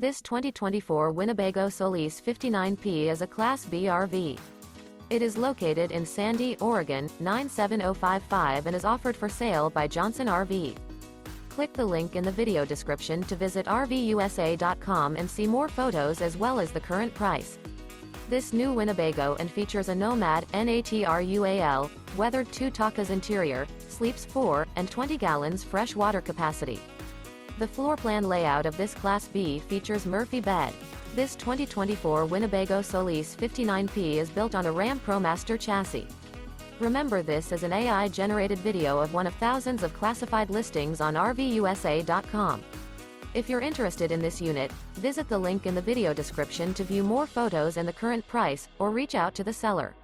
This 2024 Winnebago Solis 59P is a Class B RV. It is located in Sandy, Oregon, 97055 and is offered for sale by Johnson RV. Click the link in the video description to visit RVUSA.com and see more photos as well as the current price. This new Winnebago and features a NOMAD, NATRUAL, weathered 2 Takas interior, sleeps 4, and 20 gallons fresh water capacity. The floor plan layout of this Class B features Murphy bed. This 2024 Winnebago Solis 59P is built on a Ram ProMaster chassis. Remember, this is an AI-generated video of one of thousands of classified listings on RVUSA.com. If you're interested in this unit, visit the link in the video description to view more photos and the current price, or reach out to the seller.